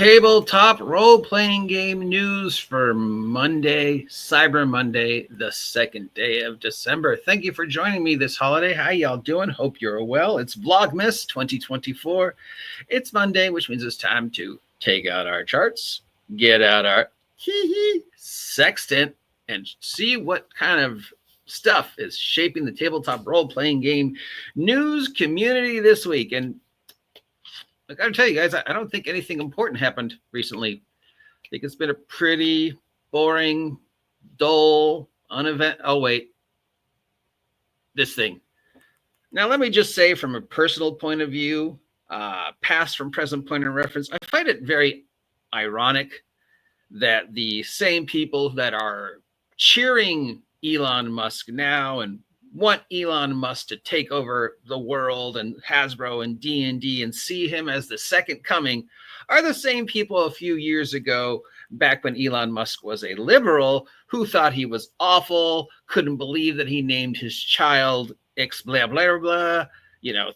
tabletop role-playing game news for Monday, Cyber Monday, the second day of December. Thank you for joining me this holiday. How y'all doing? Hope you're well. It's Vlogmas 2024. It's Monday, which means it's time to take out our charts, get out our sextant, and see what kind of stuff is shaping the tabletop role-playing game news community this week. And I gotta tell you guys, I don't think anything important happened recently. I think it's been a pretty boring, dull, Oh, wait. This thing. Now, let me just say from a personal point of view, past from present point of reference, I find it very ironic that the same people that are cheering Elon Musk now and want Elon Musk to take over the world and Hasbro and D&D and see him as the second coming are the same people a few years ago, back when Elon Musk was a liberal, who thought he was awful, couldn't believe that he named his child X blah, blah, blah,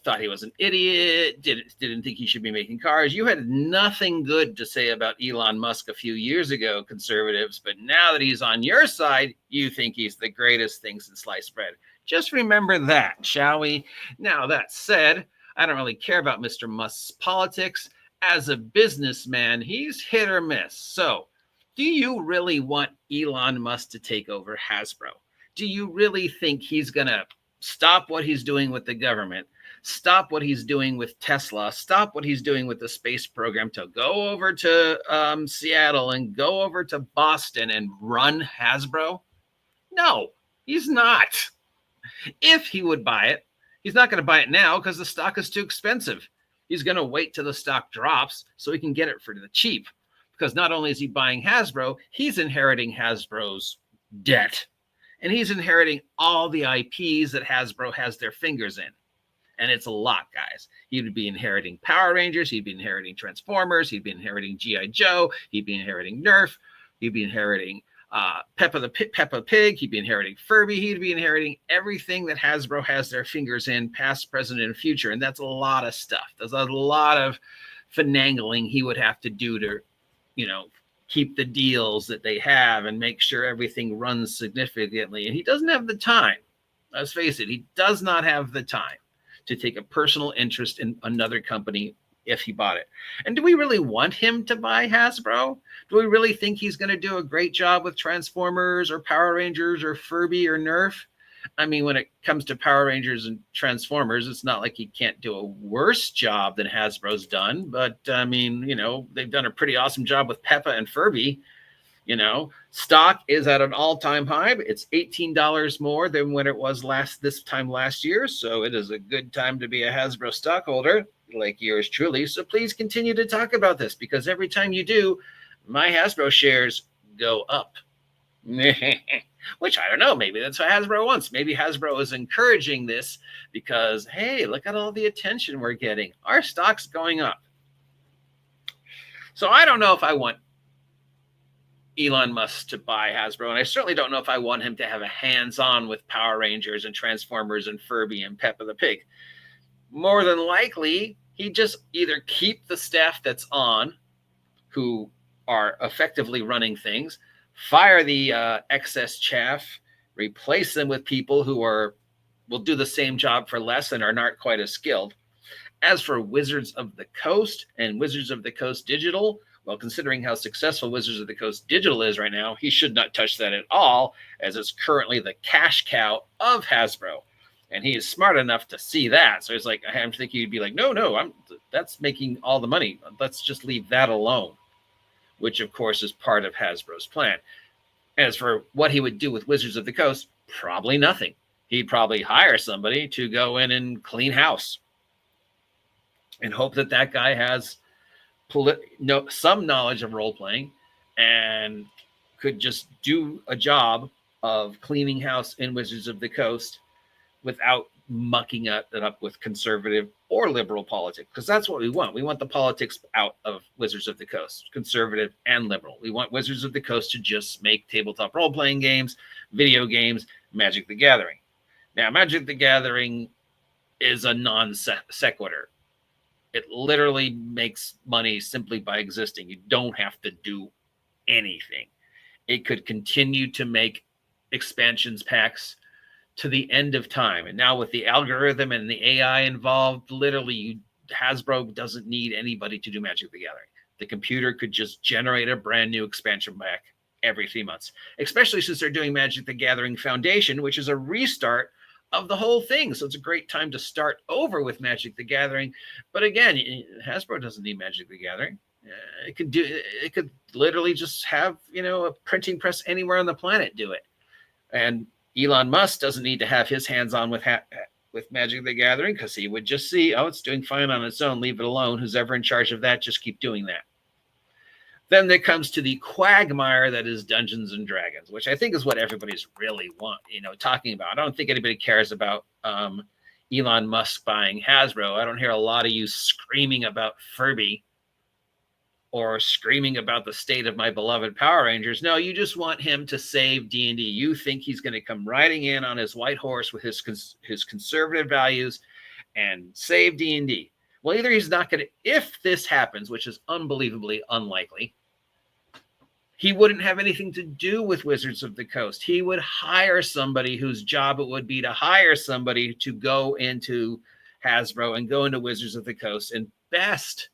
thought he was an idiot, didn't think he should be making cars. You had nothing good to say about Elon Musk a few years ago, conservatives, but now that he's on your side, you think he's the greatest thing since sliced bread. Just remember that, shall we? Now, that said, I don't really care about Mr. Musk's politics. As a businessman, he's hit or miss. So, do you really want Elon Musk to take over Hasbro? Do you really think he's going to stop what he's doing with the government, stop what he's doing with Tesla, stop what he's doing with the space program to go over to Seattle and go over to Boston and run Hasbro? No, he's not. If he would buy it, he's not going to buy it now because the stock is too expensive. He's going to wait till the stock drops so he can get it for the cheap. Because not only is he buying Hasbro, he's inheriting Hasbro's debt. And he's inheriting all the IPs that Hasbro has their fingers in. And it's a lot, guys. He would be inheriting Power Rangers. He'd be inheriting Transformers. He'd be inheriting G.I. Joe. He'd be inheriting Nerf. He'd be inheriting Peppa Pig. He'd be inheriting Furby. He'd be inheriting everything that Hasbro has their fingers in, past, present, and future. And that's a lot of stuff. There's a lot of finagling he would have to do to, keep the deals that they have and make sure everything runs significantly. And he doesn't have the time. Let's face it, he does not have the time to take a personal interest in another company if he bought it. And do we really want him to buy Hasbro? Do we really think he's going to do a great job with Transformers or Power Rangers or Furby or Nerf? I mean, when it comes to Power Rangers and Transformers, it's not like he can't do a worse job than Hasbro's done. But I mean, they've done a pretty awesome job with Peppa and Furby. Stock is at an all-time high. It's $18 more than when it was this time last year. So it is a good time to be a Hasbro stockholder, like yours truly. So please continue to talk about this, because every time you do, my Hasbro shares go up. Which I don't know. Maybe that's what Hasbro wants. Maybe Hasbro is encouraging this because, hey, look at all the attention we're getting. Our stock's going up. So I don't know if I want Elon Musk to buy Hasbro, and I certainly don't know if I want him to have a hands-on with Power Rangers and Transformers and Furby and Peppa the Pig. More than likely, he'd just either keep the staff that's on, who are effectively running things, fire the excess chaff, replace them with people who will do the same job for less and are not quite as skilled. As for Wizards of the Coast and Wizards of the Coast Digital, well, considering how successful Wizards of the Coast Digital is right now, he should not touch that at all, as it's currently the cash cow of Hasbro. And he is smart enough to see that. So he's like, I'm thinking he'd be like, no, that's making all the money. Let's just leave that alone, which of course is part of Hasbro's plan. As for what he would do with Wizards of the Coast, probably nothing. He'd probably hire somebody to go in and clean house and hope that guy has some knowledge of role-playing and could just do a job of cleaning house in Wizards of the Coast without mucking it up with conservative or liberal politics, because that's what we want. We want the politics out of Wizards of the Coast, conservative and liberal. We want Wizards of the Coast to just make tabletop role-playing games, video games, Magic the Gathering. Now, Magic the Gathering is a non sequitur. It literally makes money simply by existing. You don't have to do anything. It could continue to make expansions packs to the end of time. And now with the algorithm and the AI involved, literally Hasbro doesn't need anybody to do Magic the Gathering. The computer could just generate a brand new expansion pack every 3 months, especially since they're doing Magic the Gathering Foundation, which is a restart of the whole thing. So it's a great time to start over with Magic the Gathering. But again, Hasbro doesn't need Magic the Gathering. It could literally just have, a printing press anywhere on the planet do it. And Elon Musk doesn't need to have his hands on with Magic the Gathering, because he would just see, oh, it's doing fine on its own. Leave it alone. Who's ever in charge of that, just keep doing that. Then there comes to the quagmire that is Dungeons and Dragons, which I think is what everybody's really talking about. I don't think anybody cares about Elon Musk buying Hasbro. I don't hear a lot of you screaming about Furby or screaming about the state of my beloved Power Rangers. No, you just want him to save D&D. You think he's going to come riding in on his white horse with his conservative values and save D&D. Well, either he's not going to, if this happens, which is unbelievably unlikely, he wouldn't have anything to do with Wizards of the Coast. He would hire somebody whose job it would be to hire somebody to go into Hasbro and go into Wizards of the Coast. And best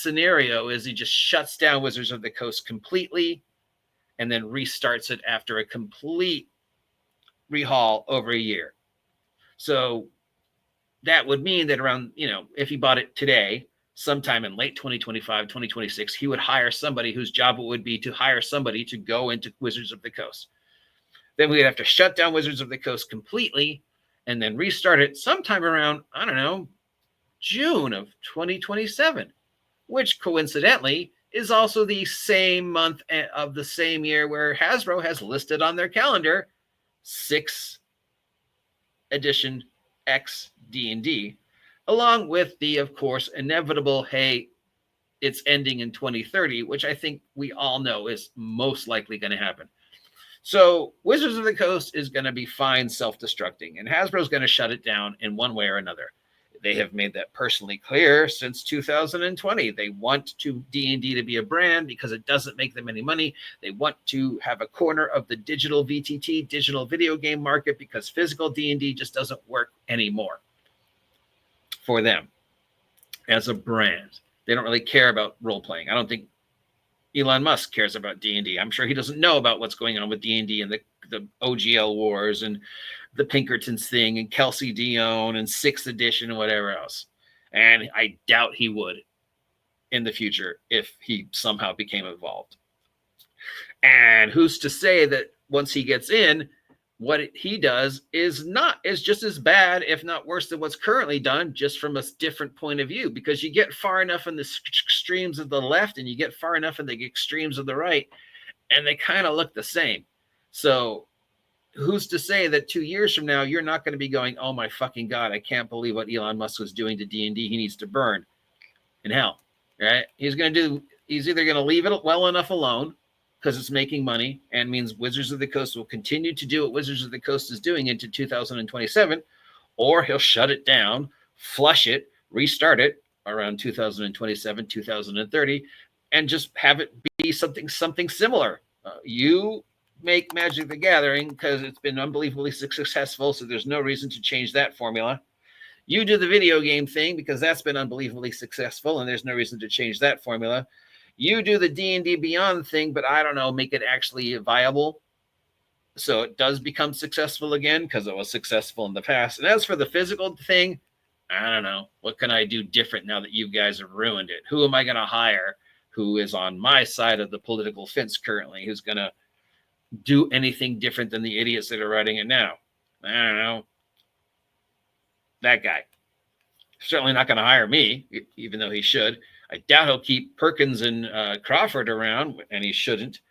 scenario is he just shuts down Wizards of the Coast completely and then restarts it after a complete rehaul over a year. So that would mean that around, if he bought it today, sometime in late 2025, 2026, he would hire somebody whose job it would be to hire somebody to go into Wizards of the Coast. Then we'd have to shut down Wizards of the Coast completely and then restart it sometime around, I don't know, June of 2027, which coincidentally is also the same month of the same year where Hasbro has listed on their calendar 6th edition X D&D, along with the, of course, inevitable, hey, it's ending in 2030, which I think we all know is most likely going to happen. So Wizards of the Coast is going to be fine self-destructing, and Hasbro is going to shut it down in one way or another. They have made that personally clear since 2020. They want D&D to be a brand because it doesn't make them any money. They want to have a corner of the digital VTT, digital video game market, because physical D&D just doesn't work anymore for them as a brand. They don't really care about role-playing. I don't think Elon Musk cares about D&D. I'm sure he doesn't know about what's going on with D&D and the OGL wars and the Pinkertons thing and Kelsey Dion and 6th edition and whatever else. And I doubt he would in the future if he somehow became involved. And who's to say that once he gets in, what he does is just as bad, if not worse, than what's currently done, just from a different point of view, because you get far enough in the extremes of the left and you get far enough in the extremes of the right, and they kind of look the same. So who's to say that 2 years from now, you're not going to be going, oh my fucking God, I can't believe what Elon Musk was doing to D&D. He needs to burn in hell, right? He's either going to leave it well enough alone because it's making money and means Wizards of the Coast will continue to do what Wizards of the Coast is doing into 2027, or he'll shut it down, flush it, restart it around 2027, 2030, and just have it be something similar. You make Magic the Gathering because it's been unbelievably successful, so there's no reason to change that formula. You do the video game thing because that's been unbelievably successful, and there's no reason to change that formula. You do the D&D Beyond thing, but I don't know, make it actually viable so it does become successful again, because it was successful in the past. And as for the physical thing, I don't know. What can I do different now that you guys have ruined it? Who am I going to hire who is on my side of the political fence currently, who's going to do anything different than the idiots that are writing it now? I don't know. That guy. Certainly not going to hire me, even though he should. I doubt he'll keep Perkins and Crawford around, and he shouldn't.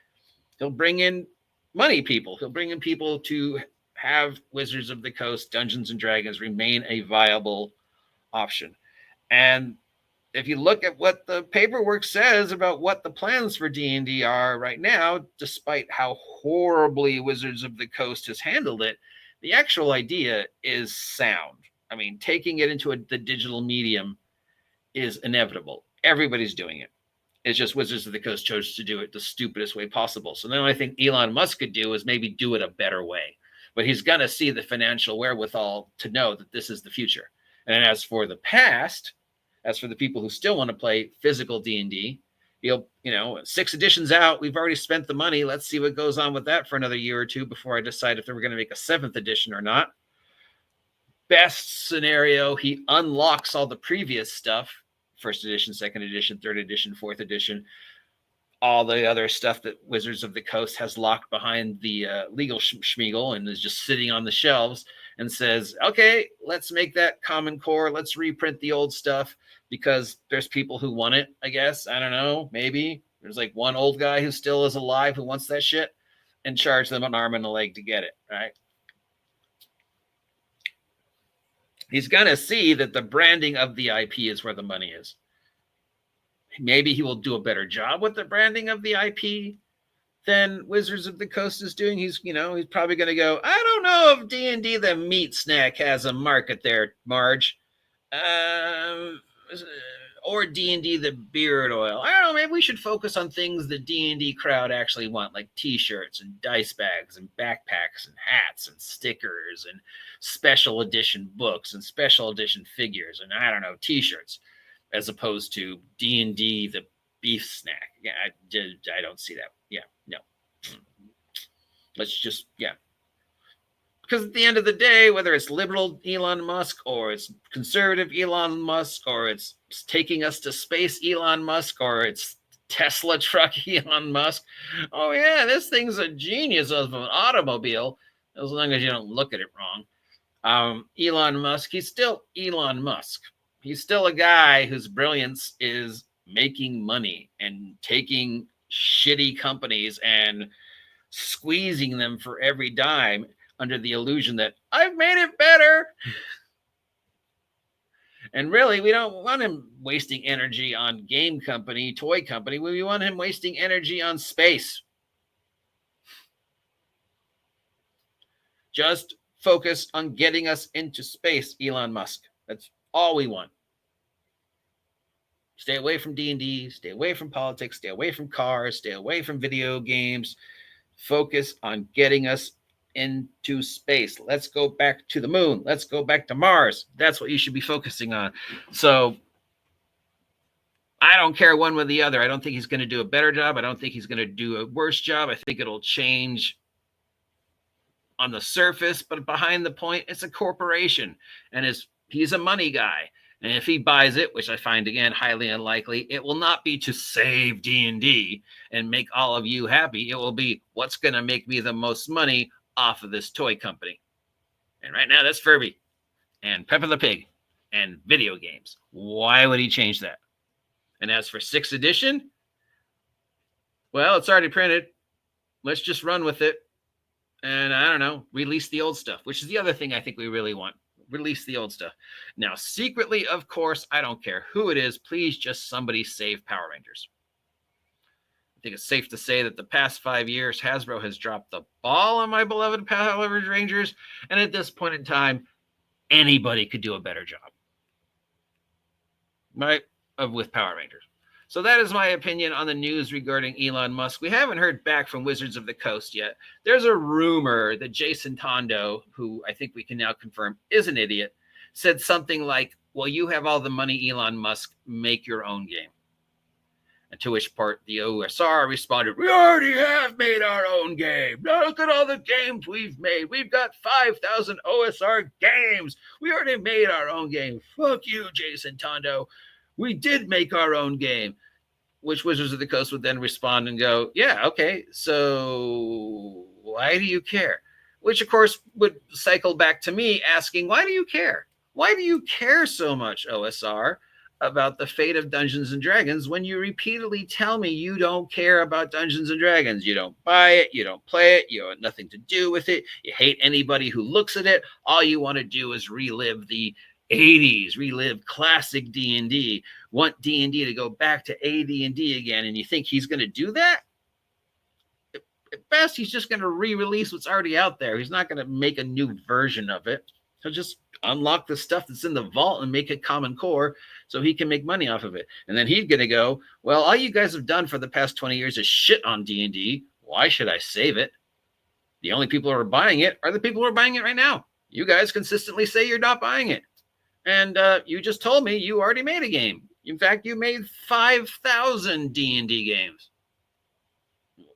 He'll bring in money people. He'll bring in people to have Wizards of the Coast, Dungeons and Dragons remain a viable option. And if you look at what the paperwork says about what the plans for D&D are right now, despite how horribly Wizards of the Coast has handled it, the actual idea is sound. I mean, taking it into the digital medium is inevitable. Everybody's doing it. It's just Wizards of the Coast chose to do it the stupidest way possible. So the only thing Elon Musk could do is maybe do it a better way. But he's going to see the financial wherewithal to know that this is the future. And as for the past, as for the people who still want to play physical D&D, he'll, 6 editions out. We've already spent the money. Let's see what goes on with that for another year or two before I decide if they were going to make a 7th edition or not. Best scenario, he unlocks all the previous stuff. 1st edition, 2nd edition, 3rd edition, 4th edition, all the other stuff that Wizards of the Coast has locked behind the legal schmiegel and is just sitting on the shelves, and says, okay, let's make that common core. Let's reprint the old stuff because there's people who want it, I guess. I don't know. Maybe there's like one old guy who still is alive who wants that shit, and charge them an arm and a leg to get it, right? He's going to see that the branding of the IP is where the money is. Maybe he will do a better job with the branding of the IP than Wizards of the Coast is doing. He's probably going to go, I don't know if D&D the meat snack has a market there, Marge. Or D&D the beard oil. I don't know, maybe we should focus on things the D&D crowd actually want, like t-shirts and dice bags and backpacks and hats and stickers and special edition books and special edition figures and, I don't know, t-shirts, as opposed to D&D the beef snack. Yeah, I don't see that. Yeah, no. Let's just, yeah. Because at the end of the day, whether it's liberal Elon Musk or it's conservative Elon Musk or it's taking us to space Elon Musk or it's Tesla truck Elon Musk, oh yeah, this thing's a genius of an automobile, as long as you don't look at it wrong. Elon Musk, he's still Elon Musk. He's still a guy whose brilliance is making money and taking shitty companies and squeezing them for every dime under the illusion that I've made it better. And really, we don't want him wasting energy on game company, toy company. We want him wasting energy on space. Just focus on getting us into space, Elon Musk. That's all we want. Stay away from D&D, stay away from politics, stay away from cars, stay away from video games. Focus on getting us into space. Let's go back to the moon. Let's go back to Mars. That's what you should be focusing on. So I don't care one way or the other. I don't think he's going to do a better job. I don't think he's going to do a worse job. I think it'll change on the surface, but behind the point, it's a corporation, and he's a money guy. And if he buys it, which I find, again, highly unlikely, it will not be to save D&D and make all of you happy. It will be, what's going to make me the most money off of this toy company? And right now, that's Furby and Peppa the Pig and video games. Why would he change that? And as for 6th edition, well, it's already printed. Let's just run with it. And I don't know, release the old stuff, which is the other thing I think we really want. Release the old stuff. Now, secretly, of course, I don't care who it is. Please just somebody save Power Rangers. I think it's safe to say that the past 5 years, Hasbro has dropped the ball on my beloved Power Rangers. And at this point in time, anybody could do a better job, right, with Power Rangers. So that is my opinion on the news regarding Elon Musk. We haven't heard back from Wizards of the Coast yet. There's a rumor that Jason Tondo, who I think we can now confirm is an idiot, said something like, well, you have all the money, Elon Musk, make your own game. And to which part the OSR responded, we already have made our own game. Now look at all the games we've made. We've got 5,000 OSR games. We already made our own game. Fuck you, Jason Tondo. We did make our own game. Which Wizards of the Coast would then respond and go, yeah, okay, so why do you care? Which, of course, would cycle back to me asking, why do you care? Why do you care so much, OSR, about the fate of Dungeons and Dragons when you repeatedly tell me you don't care about Dungeons and Dragons? You don't buy it, you don't play it, you have nothing to do with it, you hate anybody who looks at it. All you want to do is relive the 80s, relive classic D&D, want D&D to go back to AD&D again, and you think he's going to do that? At best, he's just going to re-release what's already out there. He's not going to make a new version of it. He'll just unlock the stuff that's in the vault and make it common core so he can make money off of it. And then he's going to go, well, all you guys have done for the past 20 years is shit on D&D. Why should I save it? The only people who are buying it are the people who are buying it right now. You guys consistently say you're not buying it. And you just told me you already made a game. In fact, you made 5,000 D&D games.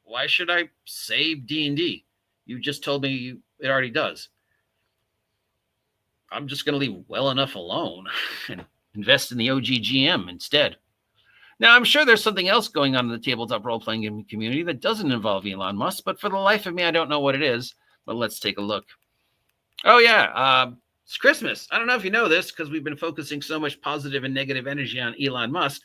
Why should I save D&D? You just told me it already does. I'm just going to leave well enough alone and invest in the OGGM instead. Now, I'm sure there's something else going on in the tabletop role-playing game community that doesn't involve Elon Musk, but for the life of me, I don't know what it is. But let's take a look. Oh, yeah. It's Christmas. I don't know if you know this because we've been focusing so much positive and negative energy on Elon Musk,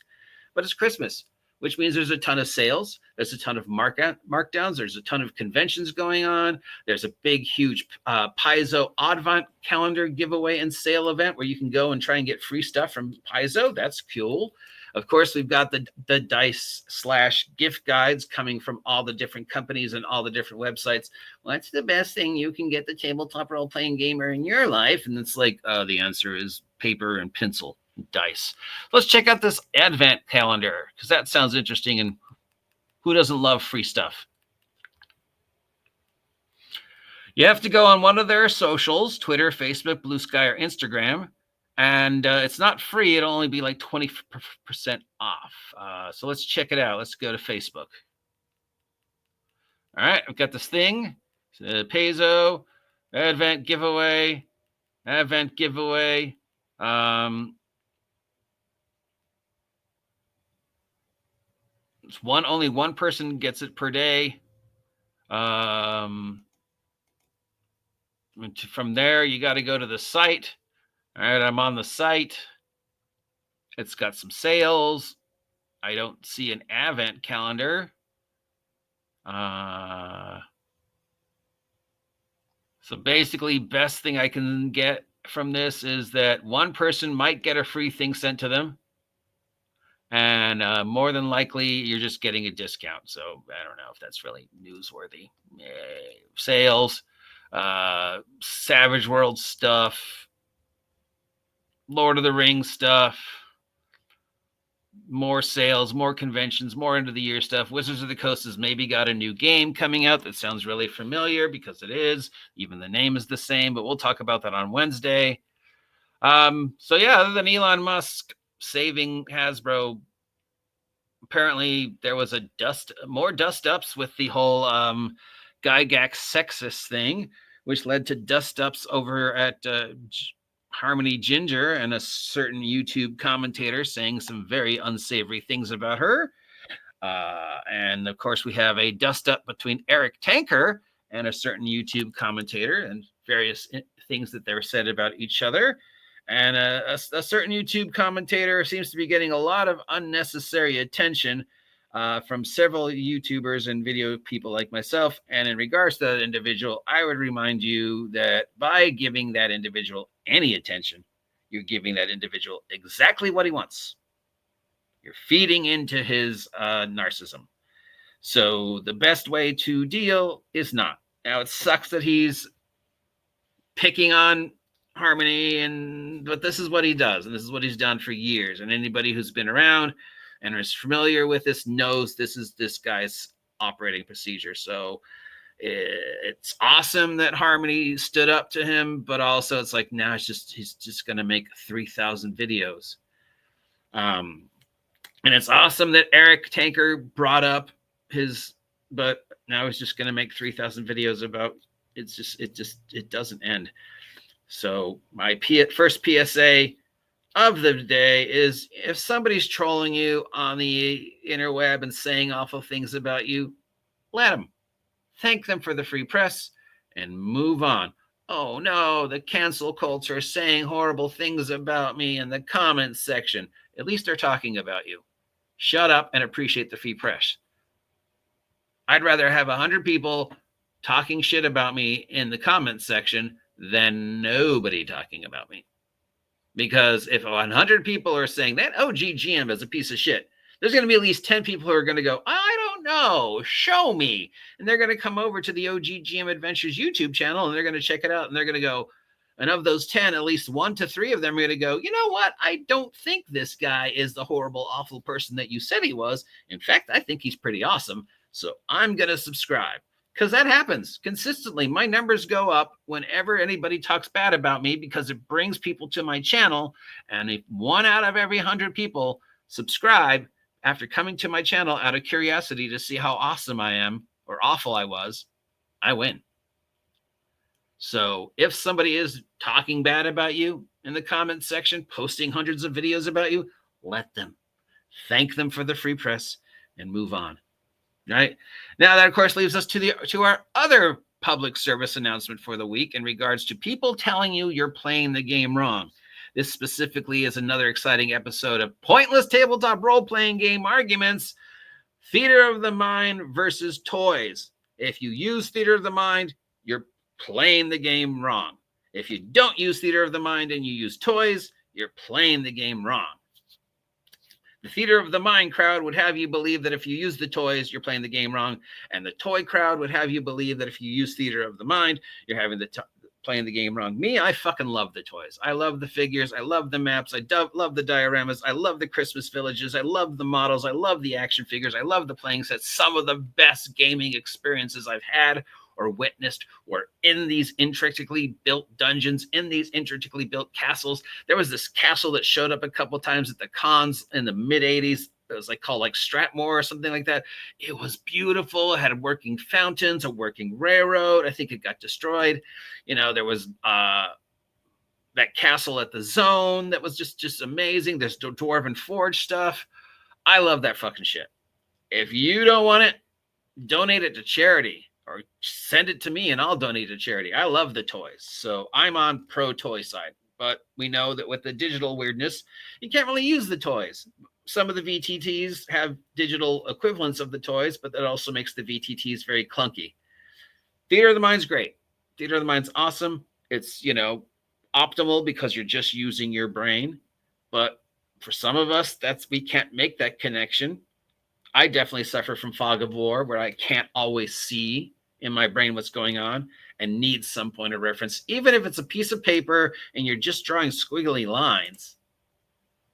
but it's Christmas, which means there's a ton of sales. There's a ton of markdowns. There's a ton of conventions going on. There's a big, huge Paizo Advent calendar giveaway and sale event where you can go and try and get free stuff from Paizo. That's cool. Of course, we've got the dice/gift guides coming from all the different companies and all the different websites. What's the best thing you can get the tabletop role-playing gamer in your life? And it's like, the answer is paper and pencil and dice. Let's check out this Advent calendar because that sounds interesting. And who doesn't love free stuff? You have to go on one of their socials, Twitter, Facebook, Blue Sky, or Instagram. And it's not free. It'll only be like 20% off. So let's check it out. Let's go to Facebook. All right, I've got this thing. Paizo, Advent giveaway. It's only one person gets it per day. From there, you got to go to the site. All right, I'm on the site. It's got some sales. I don't see an Advent calendar. So basically, best thing I can get from this is that one person might get a free thing sent to them. And more than likely, you're just getting a discount. So I don't know if that's really newsworthy. Sales, Savage World stuff, Lord of the Rings stuff, more sales, more conventions, more end of the year stuff. Wizards of the Coast has maybe got a new game coming out that sounds really familiar because it is. Even the name is the same, but we'll talk about that on Wednesday. So yeah, other than Elon Musk saving Hasbro, apparently there was more dust-ups with the whole Gygax sexist thing, which led to dust-ups over at Harmony Ginger and a certain YouTube commentator saying some very unsavory things about her. And of course, we have a dust-up between Eric Tanker and a certain YouTube commentator and various things that they were said about each other. And a certain YouTube commentator seems to be getting a lot of unnecessary attention from several YouTubers and video people like myself. And in regards to that individual, I would remind you that by giving that individual any attention, you're giving that individual exactly what he wants. You're feeding into his narcissism. So the best way to deal is not. Now, it sucks that he's picking on Harmony, but this is what he does, and this is what he's done for years. And anybody who's been around and is familiar with this knows this is this guy's operating procedure. So it's awesome that Harmony stood up to him, but also it's like now he's just going to make 3,000 videos. And it's awesome that Eric Tanker brought up but now he's just going to make 3,000 videos about it doesn't end. So my first PSA of the day is if somebody's trolling you on the interweb and saying awful things about you, let them. Thank them for the free press and move on. Oh no, the cancel culture is saying horrible things about me in the comments section. At least they're talking about you. Shut up and appreciate the free press. I'd rather have 100 people talking shit about me in the comments section than nobody talking about me. Because if 100 people are saying that OGGM is a piece of shit, there's going to be at least 10 people who are going to go, I don't know, show me. And they're going to come over to the OGGM Adventures YouTube channel and they're going to check it out and they're going to go, And of those 10, at least 1 to 3 of them are going to go, you know what? I don't think this guy is the horrible, awful person that you said he was. In fact, I think he's pretty awesome. So I'm going to subscribe. Because that happens consistently. My numbers go up whenever anybody talks bad about me because it brings people to my channel. And if 1 out of every 100 people subscribe after coming to my channel out of curiosity to see how awesome I am or awful I was, I win. So if somebody is talking bad about you in the comments section, posting hundreds of videos about you, let them. Thank them for the free press and move on. Right? Now that, of course, leaves us to our other public service announcement for the week in regards to people telling you you're playing the game wrong. This specifically is another exciting episode of Pointless Tabletop Role-Playing Game Arguments, Theater of the Mind versus Toys. If you use Theater of the Mind, you're playing the game wrong. If you don't use Theater of the Mind and you use toys, you're playing the game wrong. The Theater of the Mind crowd would have you believe that if you use the toys, you're playing the game wrong. And the toy crowd would have you believe that if you use Theater of the Mind, you're having playing the game wrong. Me, I fucking love the toys. I love the figures. I love the maps. I love the dioramas. I love the Christmas villages. I love the models. I love the action figures. I love the playing sets. Some of the best gaming experiences I've had or witnessed were in these intricately built dungeons, in these intricately built castles. There was this castle that showed up a couple times at the cons in the mid-'80s. It was called Stratmore or something like that. It was beautiful. It had working fountains, a working railroad. I think it got destroyed. There was that castle at the Zone that was just amazing. There's Dwarven Forge stuff. I love that fucking shit. If you don't want it, donate it to charity. Or send it to me and I'll donate to charity. I love the toys. So I'm on pro-toy side. But we know that with the digital weirdness, you can't really use the toys. Some of the VTTs have digital equivalents of the toys, but that also makes the VTTs very clunky. Theater of the Mind's great. Theater of the Mind's awesome. It's, optimal because you're just using your brain. But for some of us, we can't make that connection. I definitely suffer from fog of war where I can't always see in my brain what's going on and need some point of reference. Even if it's a piece of paper and you're just drawing squiggly lines,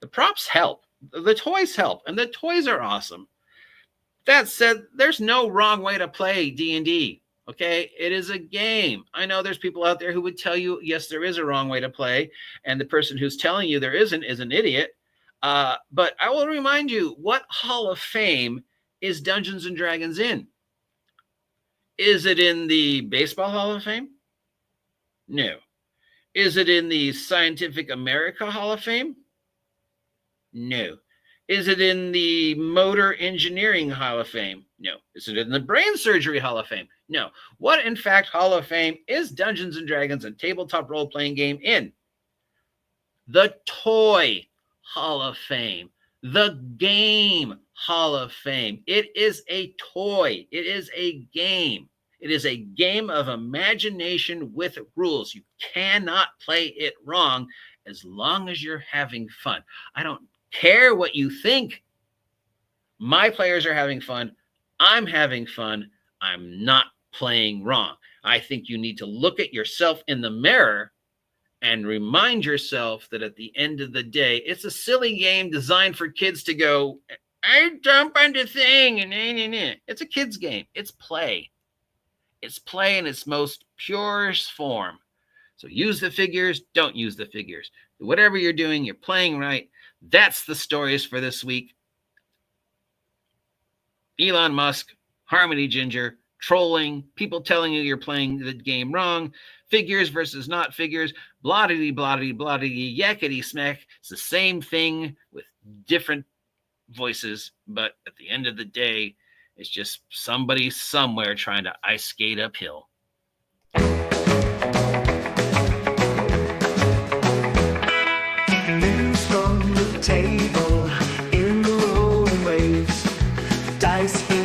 the props help. The toys help, and the toys are awesome. That said, there's no wrong way to play D&D, okay? It is a game. I know there's people out there who would tell you, yes, there is a wrong way to play, and the person who's telling you there isn't is an idiot. But I will remind you, what Hall of Fame is Dungeons & Dragons in? Is it in the Baseball Hall of Fame? No. Is it in the Scientific America Hall of Fame? No. Is it in the Motor Engineering Hall of Fame? No. Is it in the Brain Surgery Hall of Fame? No. What, in fact, Hall of Fame is Dungeons & Dragons and tabletop role-playing game in? The Toy Hall of Fame. The Game Hall of Fame. It is a toy. It is a game. It is a game of imagination with rules. You cannot play it wrong as long as you're having fun. I don't care what you think. My players are having fun. I'm having fun. I'm not playing wrong. I think you need to look at yourself in the mirror and remind yourself that at the end of the day, it's a silly game designed for kids to go, I jump on the thing, and it's a kid's game. It's play. It's play in its most purest form. So use the figures, don't use the figures. Whatever you're doing, you're playing right. That's the stories for this week. Elon Musk, Harmony Ginger, trolling, people telling you you're playing the game wrong, figures versus not figures, blah-dee, blah-dee, blah-dee, yakety smack. It's the same thing with different voices, but at the end of the day, it's just somebody somewhere trying to ice skate uphill. News from the table.